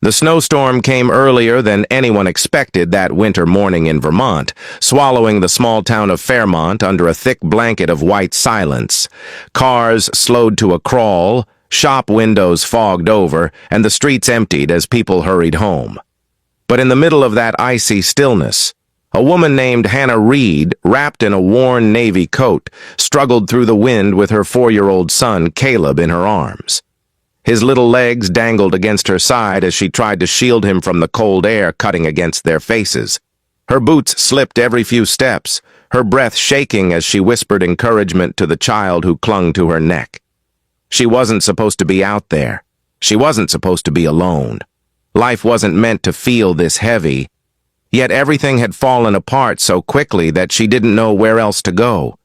The snowstorm came earlier than anyone expected that winter morning in Vermont, swallowing the small town of Fairmont under a thick blanket of white silence. Cars slowed to a crawl, shop windows fogged over, and the streets emptied as people hurried home. But in the middle of that icy stillness, a woman named Hannah Reed, wrapped in a worn navy coat, struggled through the wind with her 4-year-old son, Caleb, in her arms. His little legs dangled against her side as she tried to shield him from the cold air cutting against their faces. Her boots slipped every few steps, her breath shaking as she whispered encouragement to the child who clung to her neck. She wasn't supposed to be out there. She wasn't supposed to be alone. Life wasn't meant to feel this heavy. Yet everything had fallen apart so quickly that she didn't know where else to go.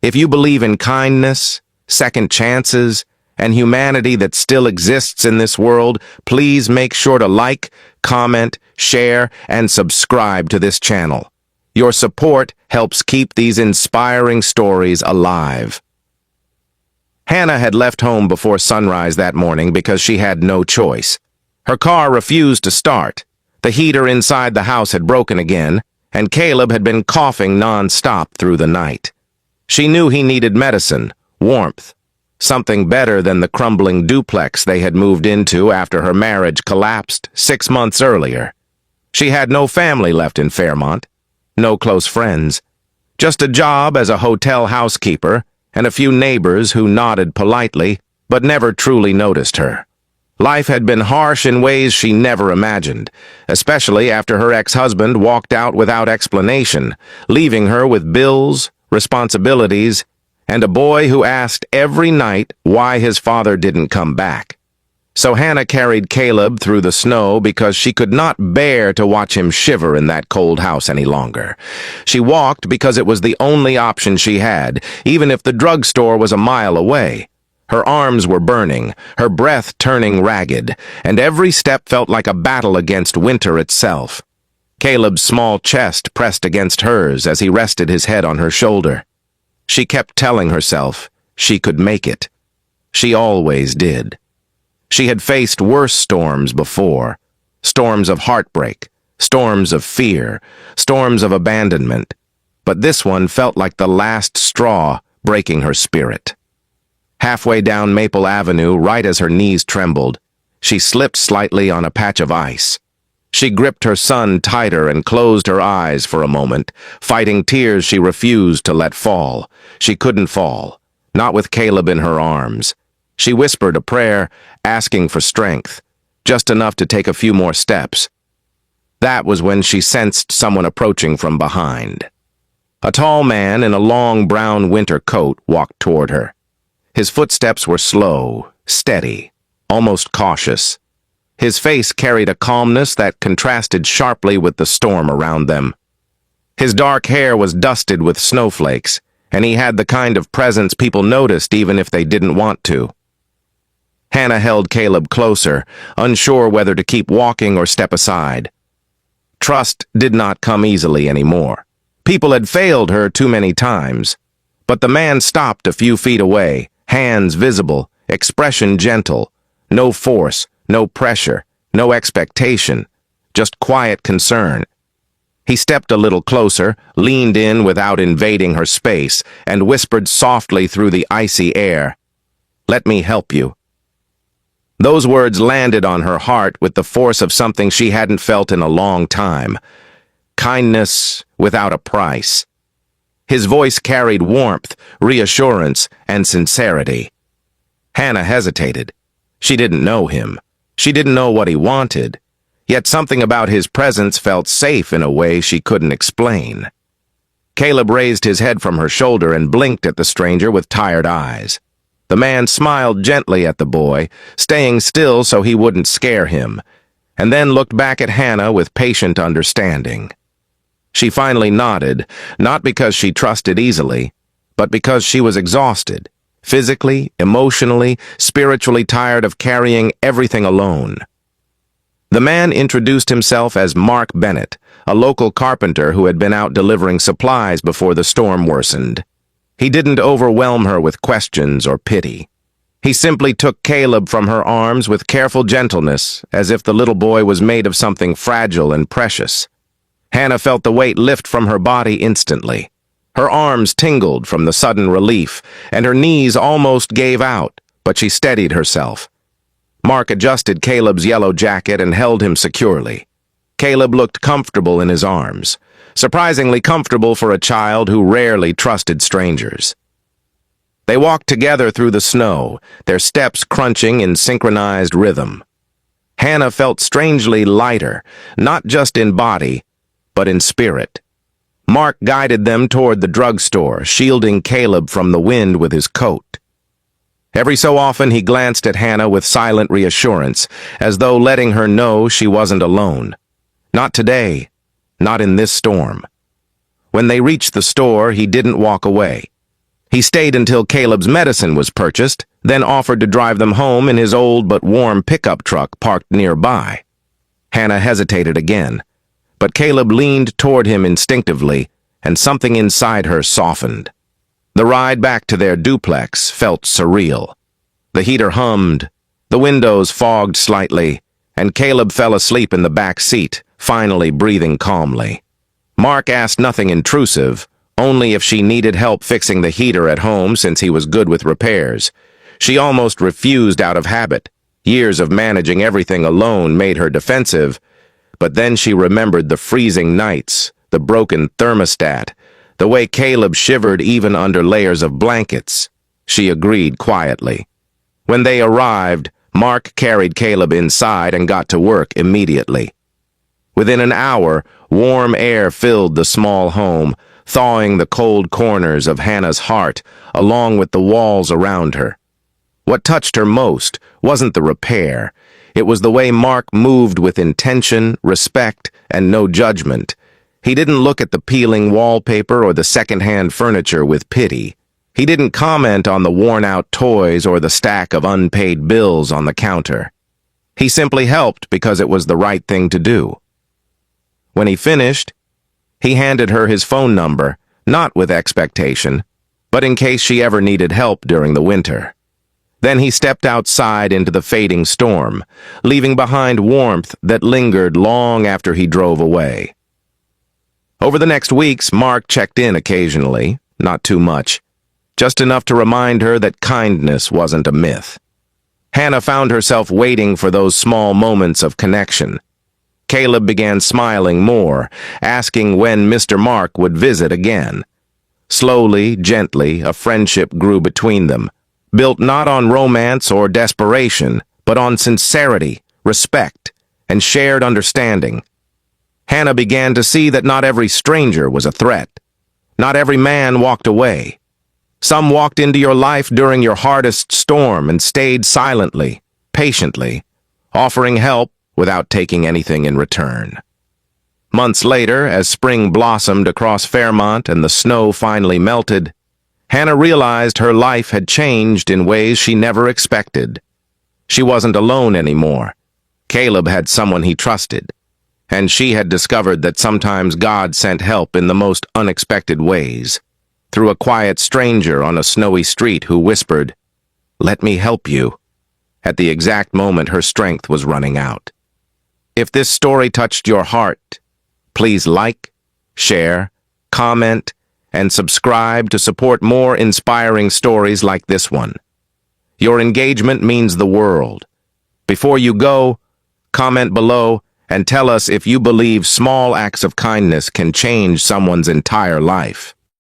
If you believe in kindness, second chances, and humanity that still exists in this world, please make sure to like, comment, share, and subscribe to this channel. Your support helps keep these inspiring stories alive. Hannah had left home before sunrise that morning because she had no choice. Her car refused to start. The heater inside the house had broken again, and Caleb had been coughing non-stop through the night. She knew he needed medicine, warmth, something better than the crumbling duplex they had moved into after her marriage collapsed 6 months earlier. She had no family left in Fairmont, no close friends, just a job as a hotel housekeeper and a few neighbors who nodded politely but never truly noticed her. Life had been harsh in ways she never imagined, especially after her ex-husband walked out without explanation, leaving her with bills, responsibilities, and a boy who asked every night why his father didn't come back. So Hannah carried Caleb through the snow because she could not bear to watch him shiver in that cold house any longer. She walked because it was the only option she had, even if the drugstore was a mile away. Her arms were burning, her breath turning ragged, and every step felt like a battle against winter itself. Caleb's small chest pressed against hers as he rested his head on her shoulder. She kept telling herself she could make it. She always did. She had faced worse storms before, storms of heartbreak, storms of fear, storms of abandonment, but this one felt like the last straw breaking her spirit. Halfway down Maple Avenue, right as her knees trembled, she slipped slightly on a patch of ice. She gripped her son tighter and closed her eyes for a moment, fighting tears she refused to let fall. She couldn't fall, not with Caleb in her arms. She whispered a prayer, asking for strength, just enough to take a few more steps. That was when she sensed someone approaching from behind. A tall man in a long brown winter coat walked toward her. His footsteps were slow, steady, almost cautious. His face carried a calmness that contrasted sharply with the storm around them. His dark hair was dusted with snowflakes, and he had the kind of presence people noticed even if they didn't want to. Hannah held Caleb closer, unsure whether to keep walking or step aside. Trust did not come easily anymore. People had failed her too many times. But the man stopped a few feet away, hands visible, expression gentle, no force, no pressure, no expectation, just quiet concern. He stepped a little closer, leaned in without invading her space, and whispered softly through the icy air, "Let me help you." Those words landed on her heart with the force of something she hadn't felt in a long time. Kindness without a price. His voice carried warmth, reassurance, and sincerity. Hannah hesitated. She didn't know him. She didn't know what he wanted. Yet something about his presence felt safe in a way she couldn't explain. Caleb raised his head from her shoulder and blinked at the stranger with tired eyes. The man smiled gently at the boy, staying still so he wouldn't scare him, and then looked back at Hannah with patient understanding. She finally nodded, not because she trusted easily, but because she was exhausted, physically, emotionally, spiritually tired of carrying everything alone. The man introduced himself as Mark Bennett, a local carpenter who had been out delivering supplies before the storm worsened. He didn't overwhelm her with questions or pity. He simply took Caleb from her arms with careful gentleness, as if the little boy was made of something fragile and precious. Hannah felt the weight lift from her body instantly. Her arms tingled from the sudden relief, and her knees almost gave out, but she steadied herself. Mark adjusted Caleb's yellow jacket and held him securely. Caleb looked comfortable in his arms, surprisingly comfortable for a child who rarely trusted strangers. They walked together through the snow, their steps crunching in synchronized rhythm. Hannah felt strangely lighter, not just in body, but in spirit. Mark guided them toward the drugstore, shielding Caleb from the wind with his coat. Every so often he glanced at Hannah with silent reassurance, as though letting her know she wasn't alone. Not today, not in this storm. When they reached the store, he didn't walk away. He stayed until Caleb's medicine was purchased, then offered to drive them home in his old but warm pickup truck parked nearby. Hannah hesitated again, but Caleb leaned toward him instinctively, and something inside her softened. The ride back to their duplex felt surreal. The heater hummed, the windows fogged slightly, and Caleb fell asleep in the back seat, finally breathing calmly. Mark asked nothing intrusive, only if she needed help fixing the heater at home since he was good with repairs. She almost refused out of habit. Years of managing everything alone made her defensive, but then she remembered the freezing nights, the broken thermostat, the way Caleb shivered even under layers of blankets. She agreed quietly. When they arrived, Mark carried Caleb inside and got to work immediately. Within an hour, warm air filled the small home, thawing the cold corners of Hannah's heart, along with the walls around her. What touched her most wasn't the repair. It was the way Mark moved with intention, respect, and no judgment. He didn't look at the peeling wallpaper or the second-hand furniture with pity. He didn't comment on the worn-out toys or the stack of unpaid bills on the counter. He simply helped because it was the right thing to do. When he finished, he handed her his phone number, not with expectation, but in case she ever needed help during the winter. Then he stepped outside into the fading storm, leaving behind warmth that lingered long after he drove away. Over the next weeks, Mark checked in occasionally, not too much, just enough to remind her that kindness wasn't a myth. Hannah found herself waiting for those small moments of connection. Caleb began smiling more, asking when Mr. Mark would visit again. Slowly, gently, a friendship grew between them, built not on romance or desperation, but on sincerity, respect, and shared understanding. Hannah began to see that not every stranger was a threat. Not every man walked away. Some walked into your life during your hardest storm and stayed silently, patiently, offering help without taking anything in return. Months later, as spring blossomed across Fairmont and the snow finally melted, Hannah realized her life had changed in ways she never expected. She wasn't alone anymore. Caleb had someone he trusted, and she had discovered that sometimes God sent help in the most unexpected ways, through a quiet stranger on a snowy street who whispered, "Let me help you," at the exact moment her strength was running out. If this story touched your heart, please like, share, comment, and subscribe to support more inspiring stories like this one. Your engagement means the world. Before you go, comment below and tell us if you believe small acts of kindness can change someone's entire life.